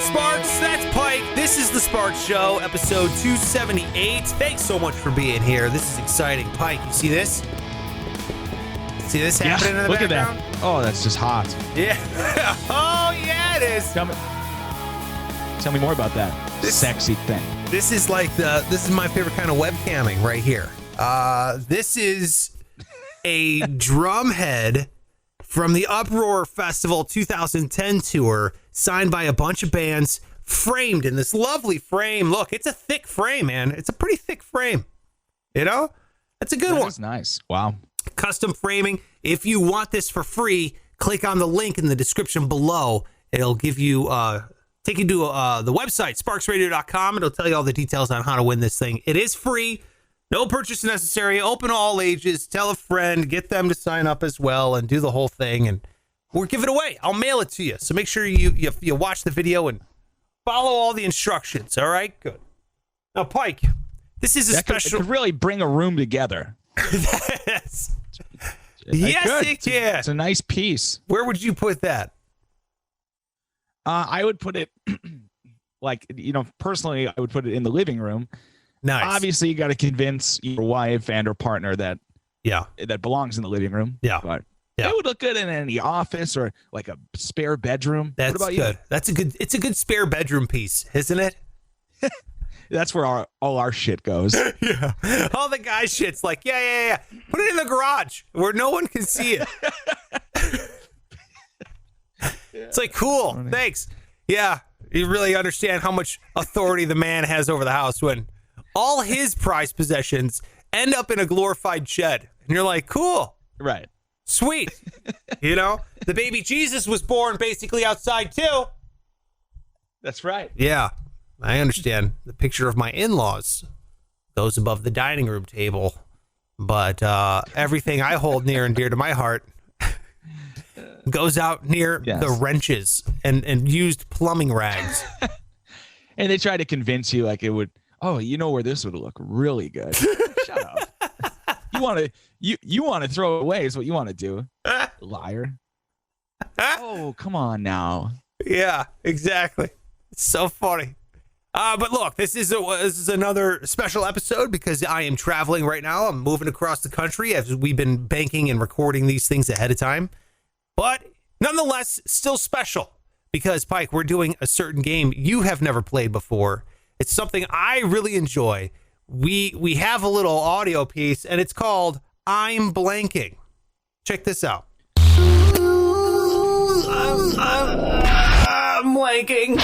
Sparks, that's Pike. This is the Sparks Show, episode 278. Thanks so much for being here. This is exciting. Pike, you see this? See this happening in the background? Look at that. Oh, that's just hot. Yeah. Oh, yeah, it is. Tell me more about that sexy thing. This is this is my favorite kind of webcamming right here. This is a drum head from the Uproar Festival 2010 tour, signed by a bunch of bands, framed in this lovely frame. Look, it's a thick frame, man. It's a pretty thick frame. You know? That's a good one. That's nice. Wow. Custom framing. If you want this for free, click on the link in the description below. It'll give you take you to the website, sparksradio.com. It'll tell you all the details on how to win this thing. It is free. No purchase necessary. Open to all ages. Tell a friend. Get them to sign up as well and do the whole thing. And we'll give it away. I'll mail it to you. So make sure you watch the video and follow all the instructions. All right? Good. Now, Pike, this is a special... It could really bring a room together. Yes. Yes, it can. It's a nice piece. Where would you put that? I would put it, personally, I would put it in the living room. Nice. Obviously, you got to convince your wife and or partner that belongs in the living room. Yeah. But it would look good in any office or like a spare bedroom. That's what about good. You? It's a good spare bedroom piece, isn't it? That's where all our shit goes. Yeah. All the guy shit's like, yeah. Put it in the garage where no one can see it. It's like, cool. Funny. Thanks. Yeah. You really understand how much authority the man has over the house when all his prized possessions end up in a glorified shed. And you're like, cool. Right. Sweet. You know, the baby Jesus was born basically outside too. That's right. Yeah. I understand. The picture of my in-laws goes above the dining room table. But everything I hold near and dear to my heart goes out near the wrenches and used plumbing rags. And they try to convince you like it would, you know where this would look really good. Shut up. You want to throw it away is what you want to do. Liar. Oh, come on now. Yeah, exactly. It's so funny. But look, this is another special episode because I am traveling right now. I'm moving across the country as we've been banking and recording these things ahead of time. But nonetheless, still special because, Pike, we're doing a certain game you have never played before. It's something I really enjoy. We have a little audio piece, and it's called I'm Blanking. Check this out. I'm blanking.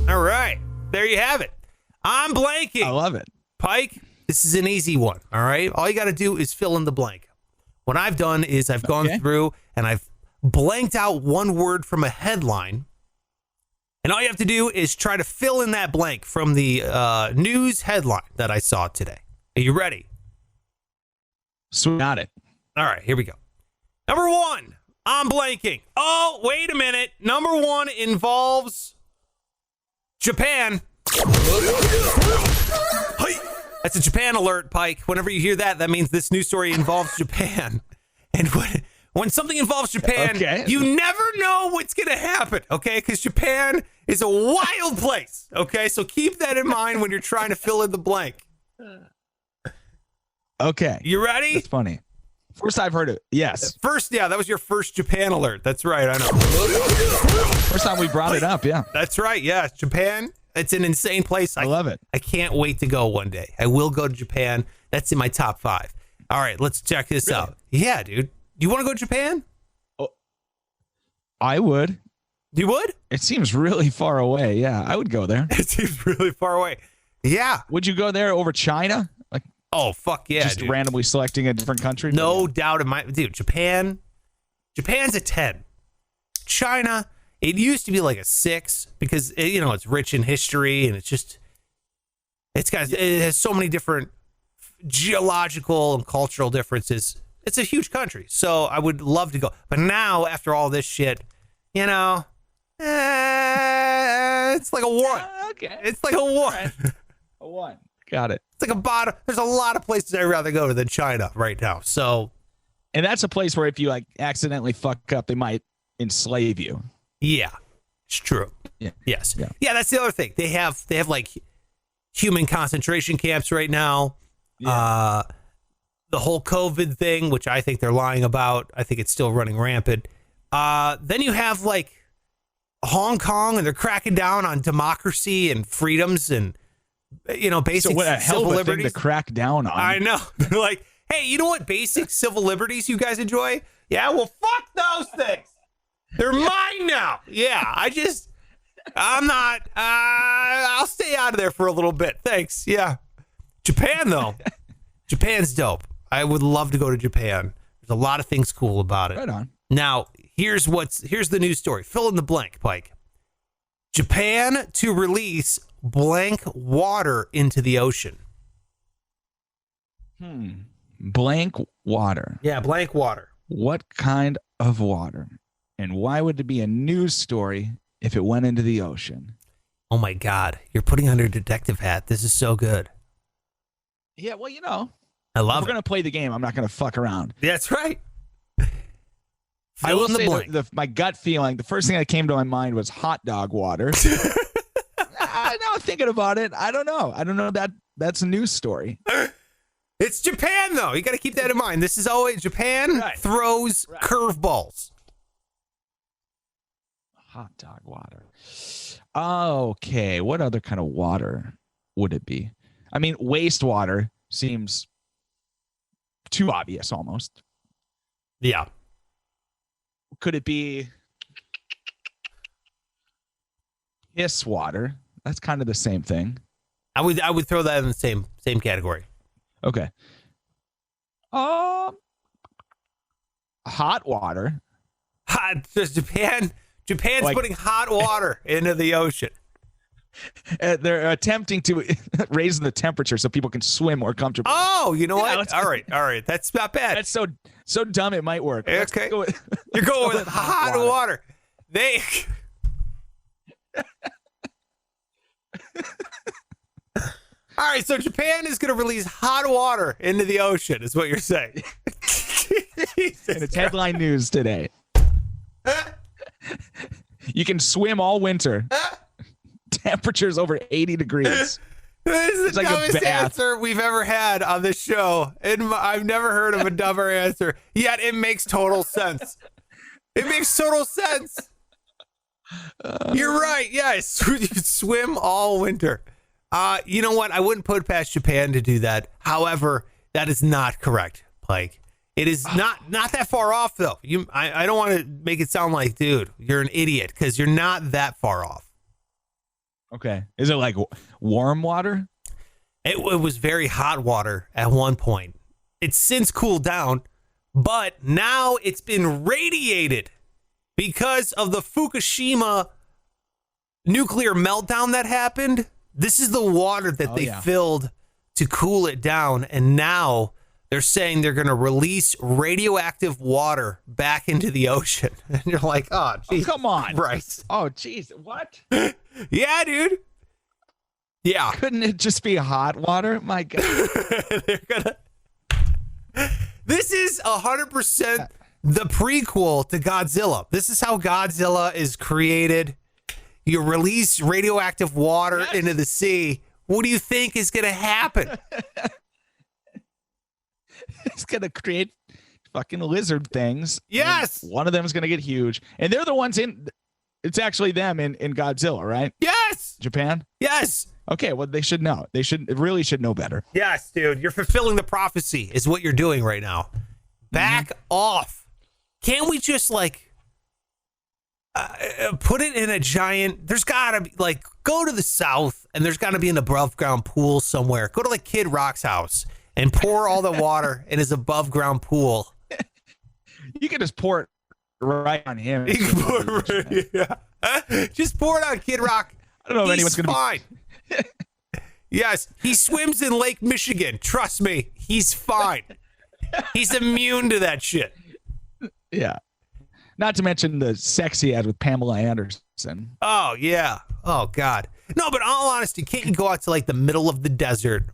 All right. There you have it. I'm blanking. I love it. Pike, this is an easy one, all right? All you got to do is fill in the blank. What I've done is I've gone through and I've blanked out one word from a headline, and all you have to do is try to fill in that blank from the news headline that I saw today. Are you ready? Got it. All right, here we go. Number one, I'm blanking. Oh, wait a minute. Number one involves Japan. That's a Japan alert, Pike. Whenever you hear that, that means this news story involves Japan. And when something involves Japan, you never know what's going to happen, okay? Because Japan is a wild place, okay? So keep that in mind when you're trying to fill in the blank. Okay. You ready? That's funny. First I've heard it. Yes. That was your first Japan alert. That's right, I know. First time we brought it up, yeah. That's right, yeah. Japan, it's an insane place. I love it. I can't wait to go one day. I will go to Japan. That's in my top 5. All right, let's check this out. Yeah, dude. Do you want to go to Japan? Oh, I would. You would? It seems really far away. Yeah, I would go there. It seems really far away. Yeah. Would you go there over China? Like, oh, fuck yeah, just dude. randomly selecting a different country? No doubt in my... Dude, Japan's a 10. China, it used to be like a 6 because, it's rich in history and it has so many different geological and cultural differences. It's a huge country, so I would love to go. But now, after all this shit, it's like a 1. Okay. It's like a 1. Right. A 1. Got it. It's like a bottom. There's a lot of places I'd rather go to than China right now. So, and that's a place where if you accidentally fuck up, they might enslave you. Yeah. It's true. Yeah. Yes. Yeah, that's the other thing. They have like human concentration camps right now. Yeah. The whole COVID thing, which I think they're lying about. I think it's still running rampant. Then you have like Hong Kong, and they're cracking down on democracy and freedoms and, basic So what a hell civil of a liberties. thing to crack down on. I know. They're like, hey, you know what basic civil liberties you guys enjoy? Yeah, well, fuck those things. They're mine now. Yeah, I'm not, I'll stay out of there for a little bit. Thanks. Yeah. Japan, though. Japan's dope. I would love to go to Japan. There's a lot of things cool about it. Right on. Now, here's the news story. Fill in the blank, Pike. Japan to release blank water into the ocean. Blank water. Yeah, blank water. What kind of water? And why would it be a news story if it went into the ocean? Oh my God. You're putting on your detective hat. This is so good. Yeah, well, I love we're it. going to play the game. I'm not going to fuck around. That's right. I will say blank. my gut feeling, the first thing that came to my mind was hot dog water. Now thinking about it, I don't know. That's a news story. It's Japan, though. You got to keep that in mind. This is always Japan throws curveballs. Hot dog water. Okay, what other kind of water would it be? I mean, wastewater seems too obvious almost. Yeah. Could it be piss water? That's kind of the same thing. I would throw that in the same category. Okay. Hot water. Does Japan's putting hot water into the ocean. They're attempting to raise the temperature so people can swim more comfortably. Oh, you know what? All right. That's not bad. That's so dumb it might work. Okay. You're going with hot water. All right, so Japan is going to release hot water into the ocean, is what you're saying. And it's headline news today. You can swim all winter. Temperatures over 80 degrees. This is the like dumbest answer we've ever had on this show. I've never heard of a dumber answer, yet it makes total sense. It makes total sense. You're right. Yes, you can swim all winter. You know what? I wouldn't put past Japan to do that. However, that is not correct, Pike. It is not that far off, though. I don't want to make it sound like, dude, you're an idiot, because you're not that far off. Okay. Is it like warm water? It was very hot water at one point. It's since cooled down, but now it's been radiated because of the Fukushima nuclear meltdown that happened. This is the water that they filled to cool it down, and now they're saying they're going to release radioactive water back into the ocean. And you're like, oh, geez. Oh, come on. Right. Oh, jeez. What? Yeah, dude. Yeah. Couldn't it just be hot water? My God. This is 100% the prequel to Godzilla. This is how Godzilla is created. You release radioactive water into the sea. What do you think is going to happen? It's going to create fucking lizard things. Yes. One of them is going to get huge. And they're the ones it's actually them in Godzilla, right? Yes. Japan? Yes. Okay, well, they should know. They really should know better. Yes, dude. You're fulfilling the prophecy is what you're doing right now. Back off. Can't we just put it in a giant, there's gotta be go to the south and there's gotta be an above ground pool somewhere. Go to Kid Rock's house and pour all the water in his above ground pool. You can just pour it right on him. Just pour it on Kid Rock. I don't know if anyone's gonna fine. Yes, he swims in Lake Michigan. Trust me, he's fine. He's immune to that shit. Yeah. Not to mention the sex he had with Pamela Anderson. Oh, yeah. Oh, God. No, but in all honesty, can't you go out to the middle of the desert,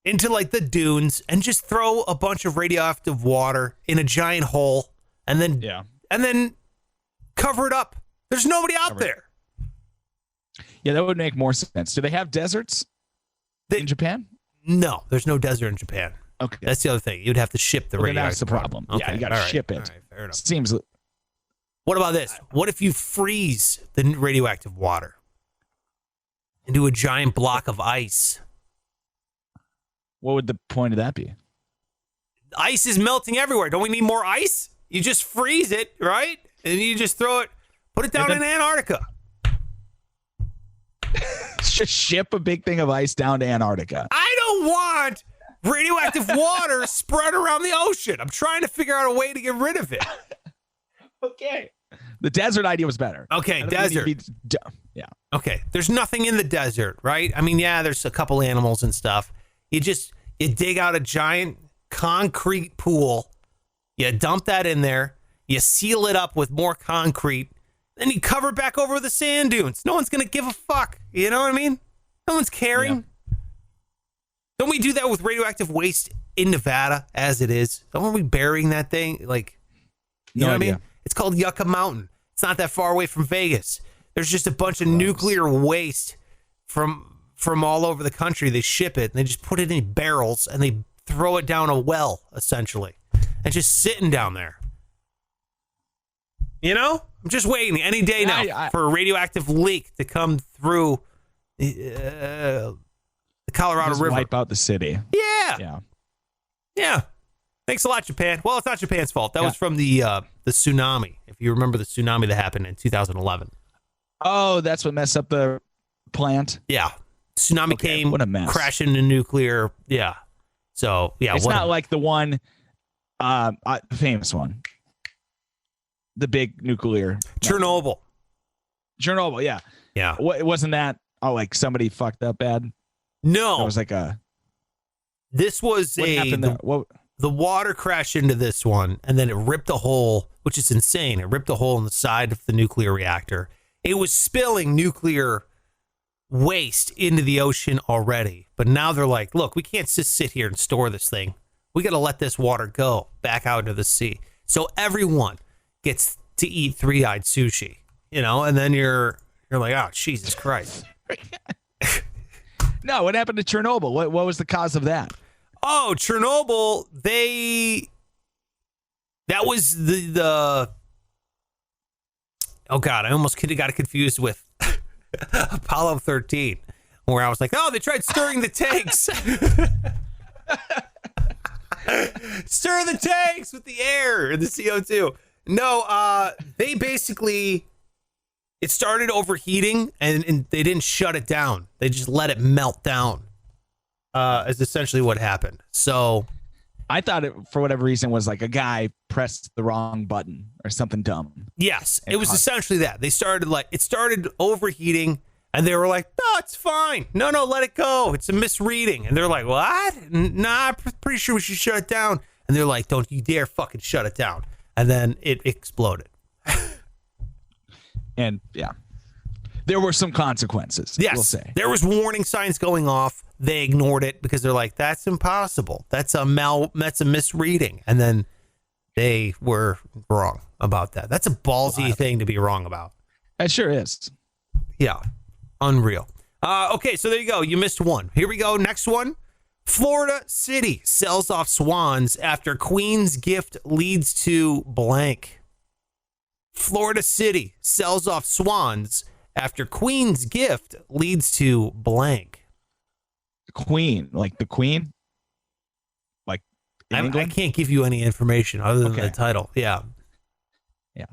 into the dunes, and just throw a bunch of radioactive water in a giant hole and then cover it up? There's nobody out there. Yeah, that would make more sense. Do they have deserts in Japan? No, there's no desert in Japan. Okay. That's the other thing. You'd have to ship the radioactive that's the problem. water. Yeah, you got to ship it. All right, fair enough. Seems. What about this? What if you freeze the radioactive water into a giant block of ice? What would the point of that be? Ice is melting everywhere. Don't we need more ice? You just freeze it, right? And you just throw it, put it down in Antarctica. Just ship a big thing of ice down to Antarctica. I don't want radioactive water spread around the ocean. I'm trying to figure out a way to get rid of it. Okay. The desert idea was better. Okay, desert. Yeah. Okay, there's nothing in the desert, right? I mean, yeah, there's a couple animals and stuff. You dig out a giant concrete pool, you dump that in there, you seal it up with more concrete, then you cover it back over with the sand dunes. No one's going to give a fuck. You know what I mean? No one's caring. Yeah. Don't we do that with radioactive waste in Nevada as it is? Don't we burying that thing? Like, you know what I mean? It's called Yucca Mountain. It's not that far away from Vegas. There's just a bunch of nuclear waste from all over the country. They ship it and they just put it in barrels and they throw it down a well, essentially. And just sitting down there. You know? I'm just waiting any day now for a radioactive leak to come through the Colorado River. Wipe out the city. Yeah. Thanks a lot, Japan. Well, it's not Japan's fault. That was from the tsunami. If you remember the tsunami that happened in 2011. Oh, that's what messed up the plant? Yeah. Tsunami came, what a mess. Crashing into nuclear. Yeah. So, yeah. It's not like the one, famous one. The big nuclear. Chernobyl, yeah. Yeah. Wasn't that like somebody fucked up bad? No. It was like This was what happened there? The water crashed into this one, and then it ripped a hole, which is insane. It ripped a hole in the side of the nuclear reactor. It was spilling nuclear waste into the ocean already. But now they're like, look, we can't just sit here and store this thing. We got to let this water go back out into the sea. So everyone gets to eat three-eyed sushi, you know, and then you're like, oh, Jesus Christ. No, what happened to Chernobyl? What was the cause of that? Oh, Chernobyl, that was the oh God, I almost got confused with Apollo 13, where I was like, oh, they tried stirring the tanks. Stir the tanks with the air and the CO2. No, they basically, it started overheating and they didn't shut it down. They just let it melt down. Is essentially what happened. So I thought it, for whatever reason, was like a guy pressed the wrong button or something dumb. Yes, it was essentially that. It started overheating and they were like, no, it's fine. No, let it go. It's a misreading. And they're like, what? Nah, I'm pretty sure we should shut it down. And they're like, don't you dare fucking shut it down. And then it exploded. And yeah, there were some consequences. Yes, we'll say. There was warning signs going off. They ignored it because they're like, that's impossible. That's a misreading. And then they were wrong about that. That's a ballsy thing to be wrong about. It sure is. Yeah. Unreal. Okay, so there you go. You missed one. Here we go. Next one. Florida City sells off swans after Queen's gift leads to blank. Florida City sells off swans after Queen's gift leads to blank. Queen, like the Queen? Like in I can't give you any information other than the title. Yeah. Yeah.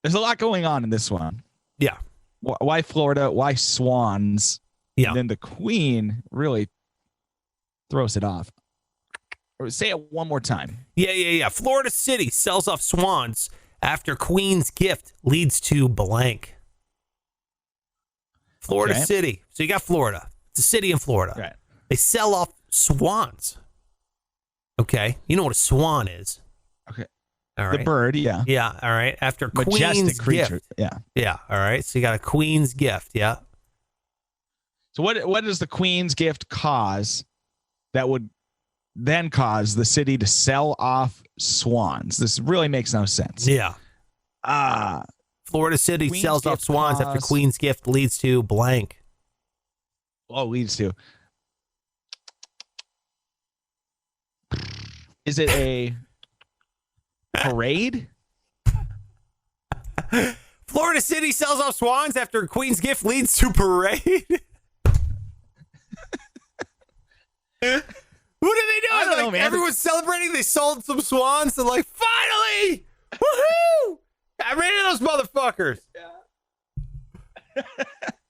There's a lot going on in this one. Yeah. Why Florida? Why swans? Yeah. And then the Queen really throws it off. Or say it one more time. Yeah. Florida City sells off swans after Queen's gift leads to blank. Florida City. So you got Florida. It's a city in Florida. Right. They sell off swans. Okay. You know what a swan is. Okay. All right. The bird, yeah. Yeah, all right. After Majestic Queen's creature. gift. Yeah. Yeah, all right. So you got a Queen's gift, yeah. So what does the Queen's gift cause that would then cause the city to sell off swans? This really makes no sense. Yeah. Florida City Queen's sells off gift swans after costs- Queen's gift leads to blank. leads to. Is it a parade? Florida City sells off swans after Queen's gift leads to parade. What are they doing? I don't know, man. Everyone's celebrating. They sold some swans. They're like, finally! Woohoo! Got rid of those motherfuckers.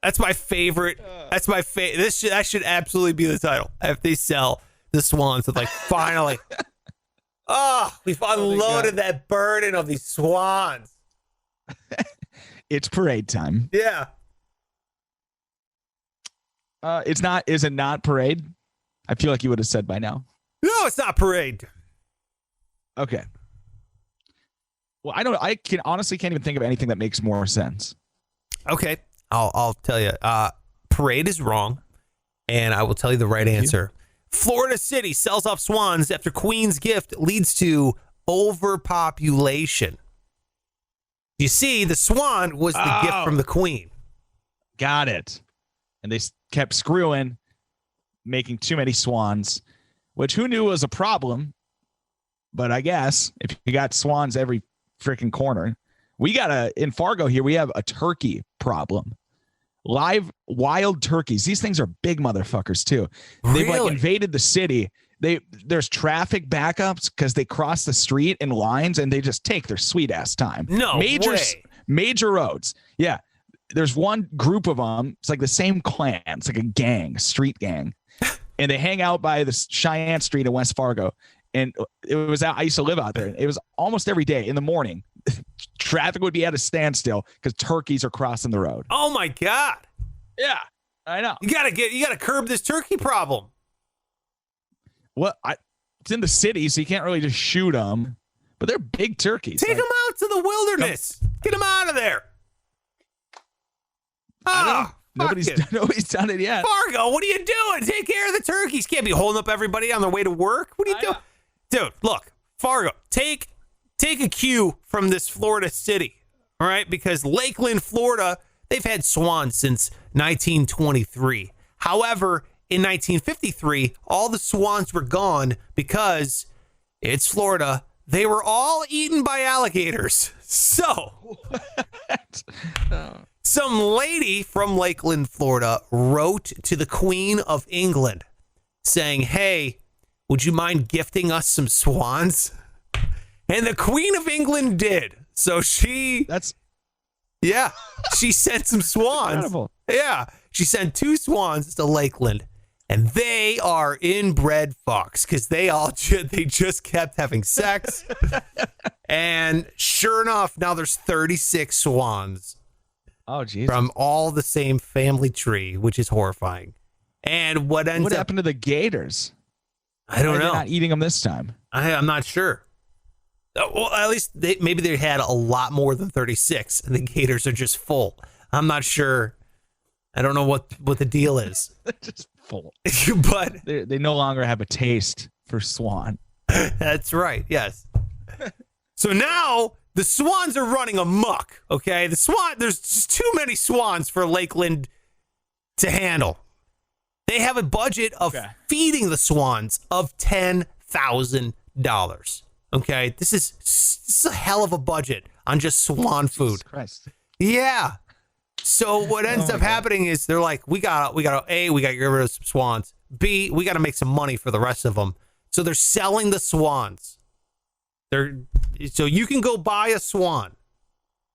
That's my favorite. That's my favorite. That should absolutely be the title. If they sell the swans, it's like, finally. We've unloaded that burden of these swans. It's parade time. Yeah. It's not. Is it not parade? I feel like you would have said by now. No, it's not parade. Okay. Well, I can honestly can't even think of anything that makes more sense. Okay. I'll tell you. Parade is wrong, and I will tell you the right answer. Florida City sells off swans after Queen's gift leads to overpopulation. You see, the swan was the gift from the Queen. Got it. And they kept screwing, making too many swans, which who knew was a problem. But I guess if you got swans every freaking corner, in Fargo here, we have a turkey problem. Live wild turkeys. These things are big motherfuckers too. They've like invaded the city. There's traffic backups because they cross the street in lines and they just take their sweet ass time. No way. Major roads. Yeah. There's one group of them. It's like the same clan. It's like a gang, a street gang. And they hang out by the Cheyenne Street in West Fargo. And I used to live out there. It was almost every day in the morning. Traffic would be at a standstill because turkeys are crossing the road. Oh my God. Yeah, I know. You gotta curb this turkey problem. Well, it's in the city, so you can't really just shoot them. But they're big turkeys. Take them out to the wilderness. Get them out of there. Nobody's done it yet. Fargo, what are you doing? Take care of the turkeys. Can't be holding up everybody on their way to work. What are you doing? Dude, look, Fargo, take a cue from this Florida city, all right? Because Lakeland, Florida, they've had swans since 1923. However, in 1953, all the swans were gone because it's Florida. They were all eaten by alligators. So, some lady from Lakeland, Florida, wrote to the Queen of England saying, hey, would you mind gifting us some swans? And the Queen of England did. So she sent some swans. Incredible. Yeah. She sent 2 swans to Lakeland. And they are inbred fucks because they just kept having sex. And sure enough, now there's 36 swans. Oh, geez. From all the same family tree, which is horrifying. And what happened to the gators? I don't know. They're not eating them this time. I'm not sure. Well, at least maybe they had a lot more than 36, and the gators are just full. I'm not sure. I don't know what the deal is. They're just full. But they no longer have a taste for swan. That's right. Yes. So now the swans are running amok. Okay, there's just too many swans for Lakeland to handle. They have a budget of feeding the swans of $10,000. Okay, this is a hell of a budget on just swan food. Jesus Christ. Yeah. So what ends up happening is they're like, we got to get rid of some swans. B, we got to make some money for the rest of them. So they're selling the swans. So you can go buy a swan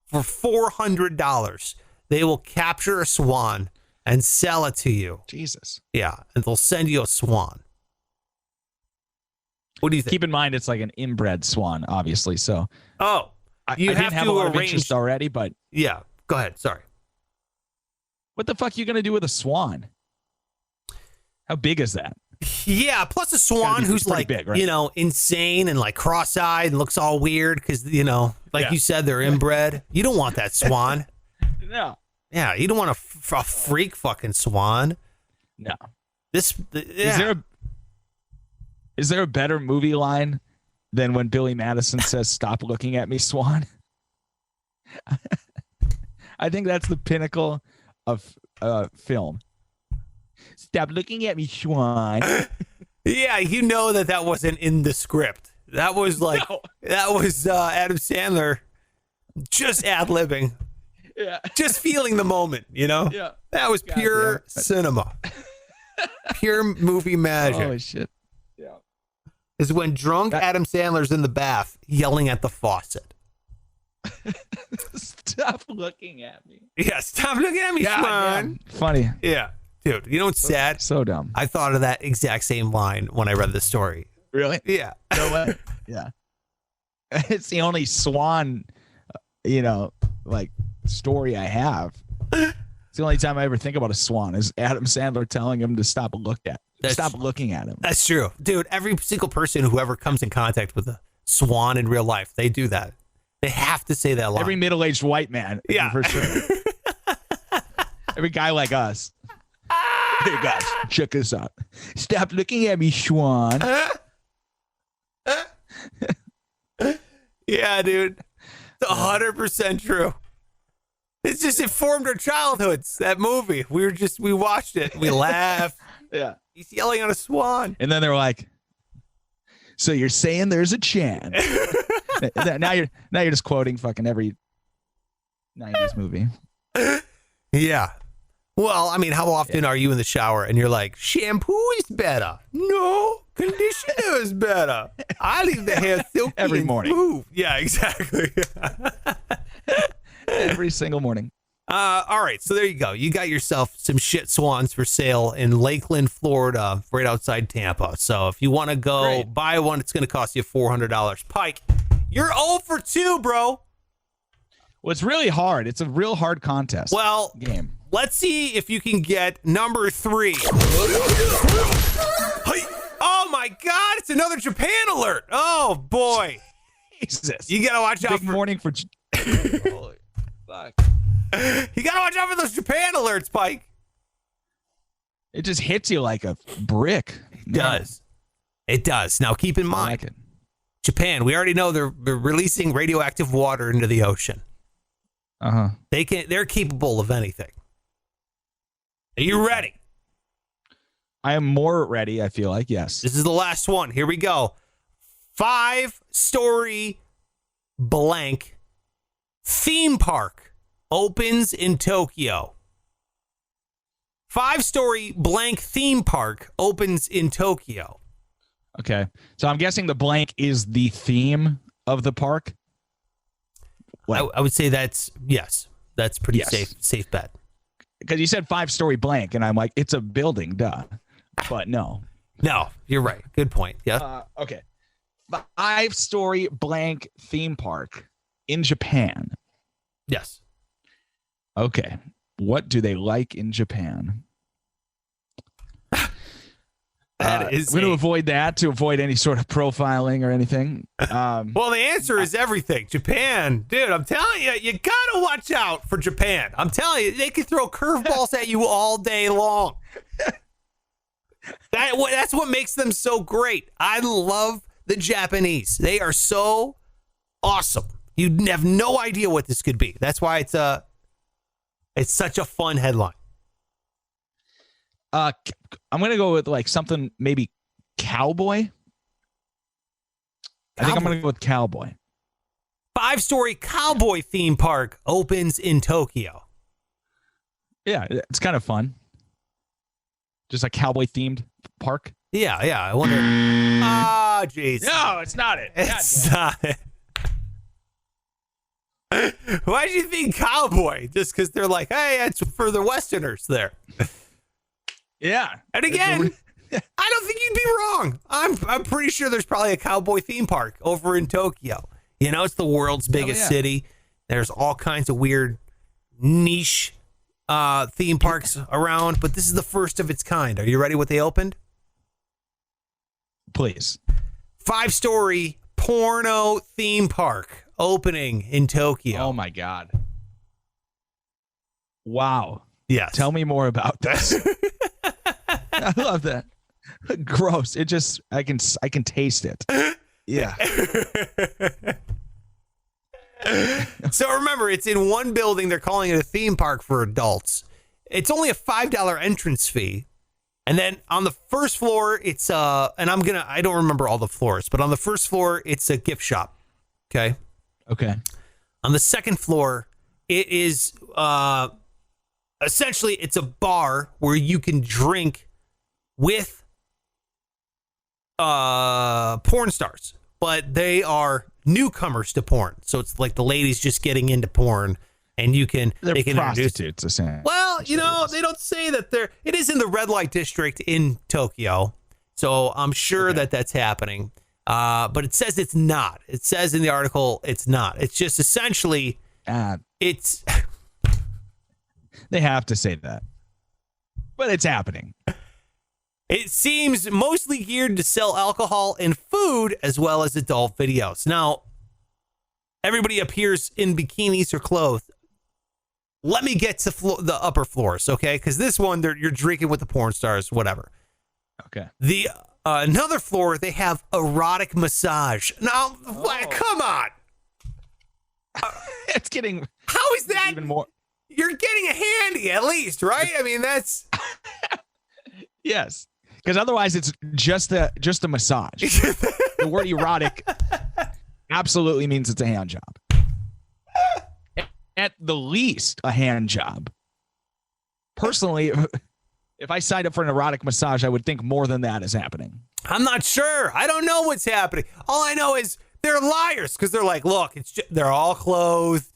for $400. They will capture a swan and sell it to you. Jesus. Yeah, and they'll send you a swan. What do you think? Keep in mind, it's like an inbred swan, obviously. So, I didn't have a lot of interest already, but yeah, go ahead. Sorry. What the fuck are you gonna do with a swan? How big is that? Yeah, plus a swan who's like big, right? Insane and like cross-eyed and looks all weird because like you said, they're inbred. You don't want that swan. No. Yeah, you don't want a freak fucking swan. No. Is there a better movie line than when Billy Madison says, "Stop looking at me, Swan"? I think that's the pinnacle of film. Stop looking at me, Schwan. Yeah, you know that wasn't in the script. That was like that was Adam Sandler just ad-libbing. Yeah. Just feeling the moment, you know? Yeah. That was pure cinema. Pure movie magic. Oh shit. Yeah. Is when drunk Adam Sandler's in the bath yelling at the faucet. Stop looking at me. Yeah, stop looking at me, Schwan. Funny. Yeah. Dude, you know what's sad? So dumb. I thought of that exact same line when I read the story. Really? Yeah. No way. Yeah. It's the only Swan, like story I have. It's the only time I ever think about a swan is Adam Sandler telling him to stop looking at him. That's true. Dude, every single person who ever comes in contact with a swan in real life, they do that. They have to say that line. Every middle-aged white man. Yeah. For sure. Every guy like us. Hey guys, check this out. Stop looking at me, Schwan. Yeah, dude. It's 100% true. It's just informed our childhoods, that movie. We watched it. We laughed. Yeah. He's yelling at a swan. And then they're like, so you're saying there's a chance. now you're just quoting fucking every 90s movie. Yeah. Well, I mean, how often are you in the shower and you're like, shampoo is better? No, conditioner is better. I leave the hair silky every and morning. smooth. Yeah, exactly. Every single morning. All right, so there you go. You got yourself some shit swans for sale in Lakeland, Florida, right outside Tampa. So if you want to go buy one, it's going to cost you $400. Pike, you're 0 for 2, bro. Well, it's really hard. It's a real hard contest. Well, game. Let's see if you can get number 3. Oh my God! It's another Japan alert. Oh boy! Jesus! You gotta watch out. Big morning for. Holy fuck! You gotta watch out for those Japan alerts, Pike. It just hits you like a brick. It does. It does. Now keep in mind, like Japan. We already know they're releasing radioactive water into the ocean. They're capable of anything. Are you ready? I am more ready, I feel like, yes. This is the last one. Here we go. 5-story blank theme park opens in Tokyo. 5-story blank theme park opens in Tokyo. Okay. So I'm guessing the blank is the theme of the park? I would say that's pretty safe bet. Because you said 5-story blank, and I'm like, it's a building, duh. But no. No, you're right. Good point. Yeah. Okay. 5-story blank theme park in Japan. Yes. Okay. What do they like in Japan? I'm going to avoid that to avoid any sort of profiling or anything. Well, the answer is everything. Japan, dude, I'm telling you, you got to watch out for Japan. I'm telling you, they can throw curveballs at you all day long. That's what makes them so great. I love the Japanese. They are so awesome. You have no idea what this could be. That's why it's such a fun headline. I'm going to go with like something maybe cowboy. I think I'm going to go with cowboy. 5-story cowboy theme park opens in Tokyo. Yeah, it's kind of fun. Just a cowboy themed park. Yeah. I wonder. Jeez. No, it's not it. It's not it. Why do you think cowboy? Just because they're like, hey, it's for the Westerners there. Yeah. And again, I don't think you'd be wrong. I'm pretty sure there's probably a cowboy theme park over in Tokyo. You know, it's the world's biggest city. There's all kinds of weird niche theme parks around, but this is the first of its kind. Are you ready what they opened? Please. 5-story porno theme park opening in Tokyo. Oh my God. Wow. Yes. Tell me more about this. I love that. Gross. It just I can taste it. Yeah. So remember, it's in one building. They're calling it a theme park for adults. It's only a $5 entrance fee. And then on the first floor, it's I don't remember all the floors, but on the first floor, it's a gift shop. Okay. Okay. On the second floor, it is essentially it's a bar where you can drink with porn stars, but they are newcomers to porn. So it's like the ladies just getting into porn, and they can prostitutes, essentially. Well, they don't say that it is in the red light district in Tokyo. So I'm sure that that's happening. But it says it's not. It says in the article it's not. It's just essentially it's they have to say that. But it's happening. It seems mostly geared to sell alcohol and food as well as adult videos. Now, everybody appears in bikinis or clothed. Let me get to the upper floors, okay? Because this one, you're drinking with the porn stars, whatever. Okay. The another floor, they have erotic massage. Now, come on. It's getting... How is that? Even more... You're getting a handy, at least, right? I mean, that's... Yes. Because otherwise, it's just a massage. The word erotic absolutely means it's a hand job. At the least, a hand job. Personally, if I signed up for an erotic massage, I would think more than that is happening. I'm not sure. I don't know what's happening. All I know is they're liars because they're like, look, they're all clothed.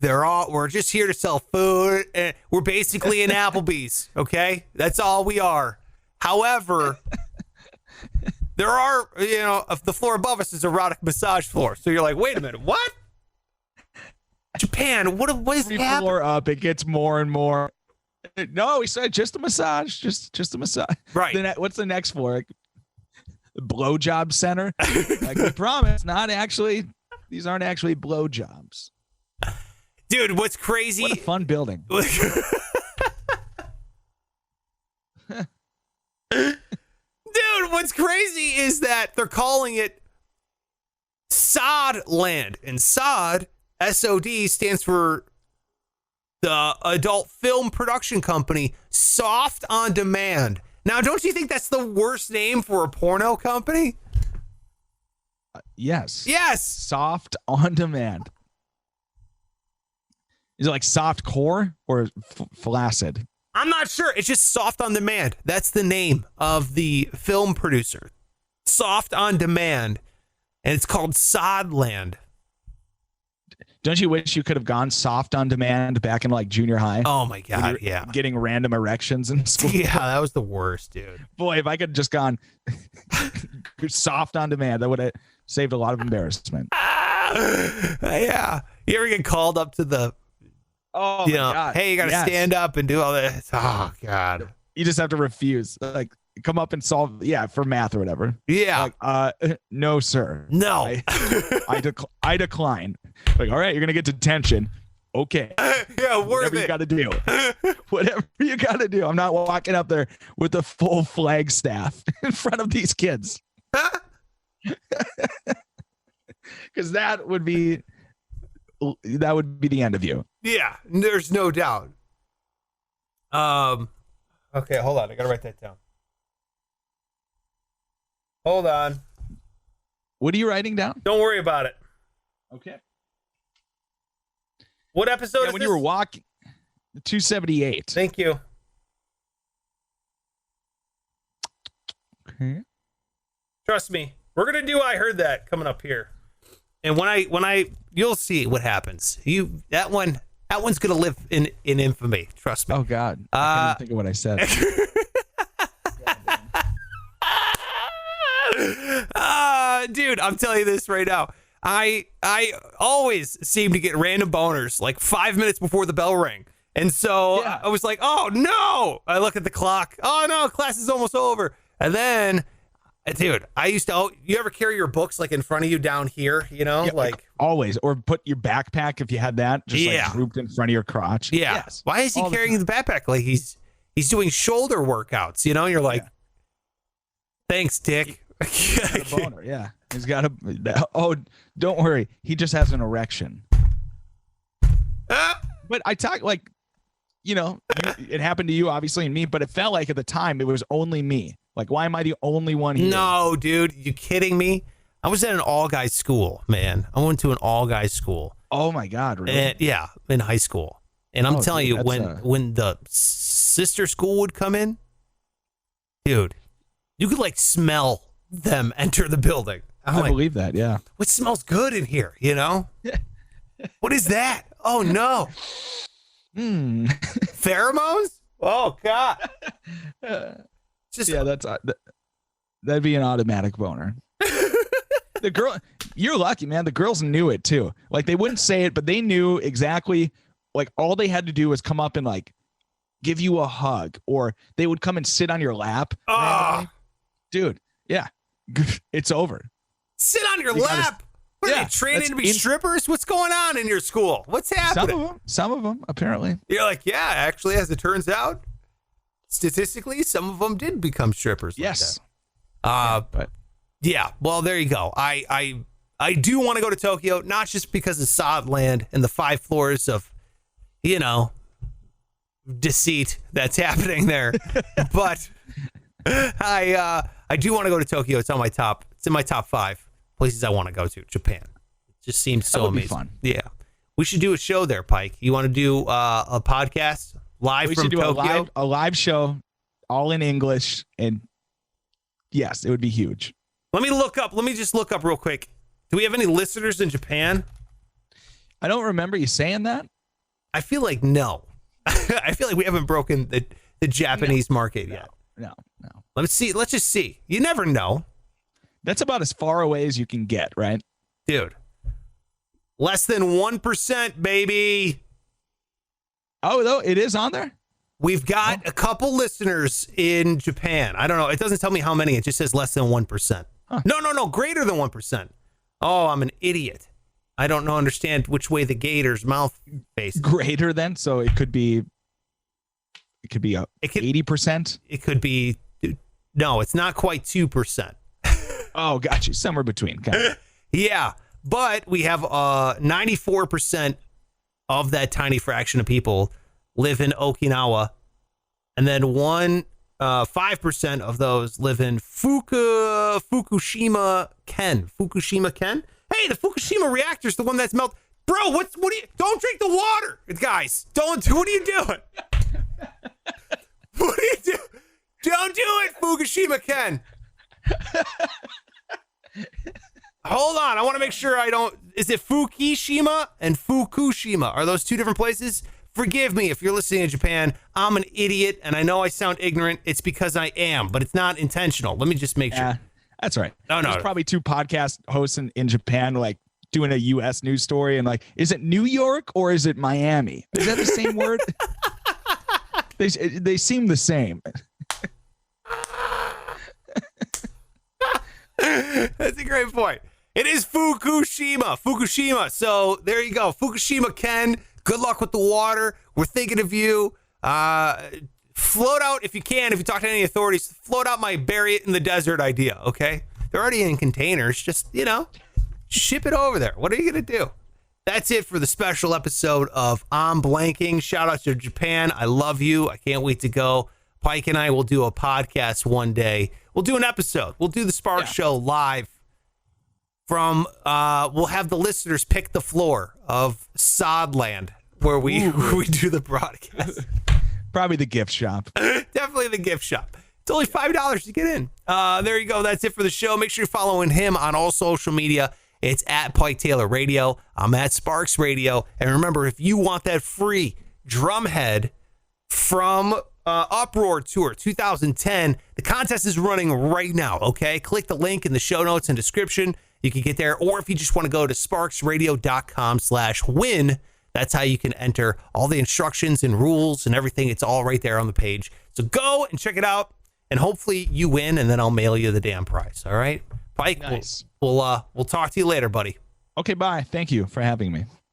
We're just here to sell food. And we're basically in Applebee's. Okay. That's all we are. However, there are, the floor above us is erotic massage floor. So you're like, wait a minute, what? Japan, what is happening? Floor up, it gets more and more. No, we said just a massage, just a massage. Right. Then what's the next floor? The blowjob center. Like we promise, these aren't actually blowjobs. Dude, what's crazy? What a fun building. Dude, what's crazy is that they're calling it SOD Land, and SOD, SOD, stands for the Adult Film Production Company, Soft on Demand. Now, don't you think that's the worst name for a porno company? Yes. Yes. Soft on demand. Is it like soft core or flaccid? I'm not sure. It's just Soft on Demand. That's the name of the film producer. Soft on Demand. And it's called SOD Land. Don't you wish you could have gone soft on demand back in like junior high? Oh my God, yeah. Getting random erections in school. Yeah, that was the worst, dude. Boy, if I could have just gone soft on demand, that would have saved a lot of embarrassment. Yeah. You ever get called up to the, my God. Hey, you got to stand up and do all this. Oh, God. You just have to refuse. Like, come up and solve, for math or whatever. Yeah. Like, no, sir. No. I decline. Like, all right, you're going to get detention. Okay. Yeah, whatever you got to do. Whatever you got to do. I'm not walking up there with a full flag staff in front of these kids. Because that would be the end of you. Yeah, there's no doubt. Okay, hold on. I got to write that down. Hold on. What are you writing down? Don't worry about it. Okay. What episode is when this? you were walking, 278. Thank you. Okay. Trust me. We're going to do I Heard That coming up here. And when you'll see what happens. That one's going to live in infamy. Trust me. Oh God. I can't even think of what I said. Dude, I'm telling you this right now. I always seem to get random boners like 5 minutes before the bell rang. And so I was like, oh no. I look at the clock. Oh no, class is almost over. And then, dude, you ever carry your books like in front of you down here, like always, or put your backpack if you had that just like drooped in front of your crotch. Yeah. Yes. Why is he carrying the backpack? Like he's doing shoulder workouts, you're like, thanks, Dick. He's got a boner. Yeah. He's got don't worry. He just has an erection. But I talk like, it happened to you, obviously, and me, but it felt like at the time it was only me. Like, why am I the only one here? No, dude, you kidding me? I was at an all-guys school, man. I went to an all-guys school. Oh my God, really? And, yeah, in high school. And I'm telling you, that's when the sister school would come in, dude, you could like smell them enter the building. I believe that, yeah. What smells good in here, What is that? Oh, no. Pheromones? Oh, God. That'd be an automatic boner. The girl, you're lucky, man. The girls knew it too. Like they wouldn't say it, but they knew exactly. Like all they had to do was come up and like give you a hug, or they would come and sit on your lap. Dude, yeah, it's over. Sit on your lap. What are they training to be strippers? What's going on in your school? What's happening? Some of them, apparently. You're like, yeah, actually, as it turns out, statistically, some of them did become strippers. Yes. But yeah, well, there you go. I do want to go to Tokyo, not just because of Sod Land and the 5 floors of, deceit that's happening there, but I do want to go to Tokyo. It's in my top 5 places I want to go to. Japan. It just seems so amazing. Fun. Yeah, we should do a show there, Pike. You want to do a podcast live from Tokyo? A live show, all in English, and yes, it would be huge. Let me just look up real quick. Do we have any listeners in Japan? I don't remember you saying that. I feel like no. I feel like we haven't broken the Japanese market yet. No. Let's see. Let's just see. You never know. That's about as far away as you can get, right? Dude. Less than 1%, baby. Oh, though, it is on there? We've got a couple listeners in Japan. I don't know. It doesn't tell me how many. It just says less than 1%. Huh. No. Greater than 1%. Oh, I'm an idiot. I don't understand which way the gator's mouth faces. Greater than? So it could be 80%? It could be. No, it's not quite 2%. Oh, got you. Somewhere between. Yeah. But we have 94% of that tiny fraction of people live in Okinawa, and then 5% of those live in Fukushima Ken. Fukushima Ken? Hey, the Fukushima reactor's the one that's melted. Bro, what do you, don't drink the water, guys. What are you doing? What are you doing? Don't do it, Fukushima Ken. Hold on, I want to make sure is it Fukushima and Fukushima? Are those two different places? Forgive me if you're listening in Japan. I'm an idiot, and I know I sound ignorant. It's because I am, but it's not intentional. Let me just make sure. That's right. No. There's probably 2 podcast hosts in Japan, like, doing a U.S. news story, and like, is it New York or is it Miami? Is that the same word? They seem the same. That's a great point. It is Fukushima. So there you go. Fukushima Ken. Good luck with the water. We're thinking of you. Float out if you can. If you talk to any authorities, float out my bury it in the desert idea. Okay, they're already in containers. Just ship it over there. What are you gonna do? That's it for the special episode of I'm Blanking. Shout out to Japan. I love you. I can't wait to go. Pike and I will do a podcast one day. We'll do an episode. We'll do the Spark Show live from, we'll have the listeners pick the floor of Sodland where we do the broadcast. Probably the gift shop. Definitely the gift shop. It's only $5 to get in. There you go. That's it for the show. Make sure you're following him on all social media. It's at Pike Taylor Radio. I'm at Sparks Radio. And remember, if you want that free Drumhead from Uproar Tour 2010, the contest is running right now, okay? Click the link in the show notes and description. You can get there. Or if you just want to go to sparksradio.com/win, that's how you can enter all the instructions and rules and everything. It's all right there on the page. So go and check it out, and hopefully you win, and then I'll mail you the damn prize, all right? Pike, nice. We'll talk to you later, buddy. Okay, bye. Thank you for having me.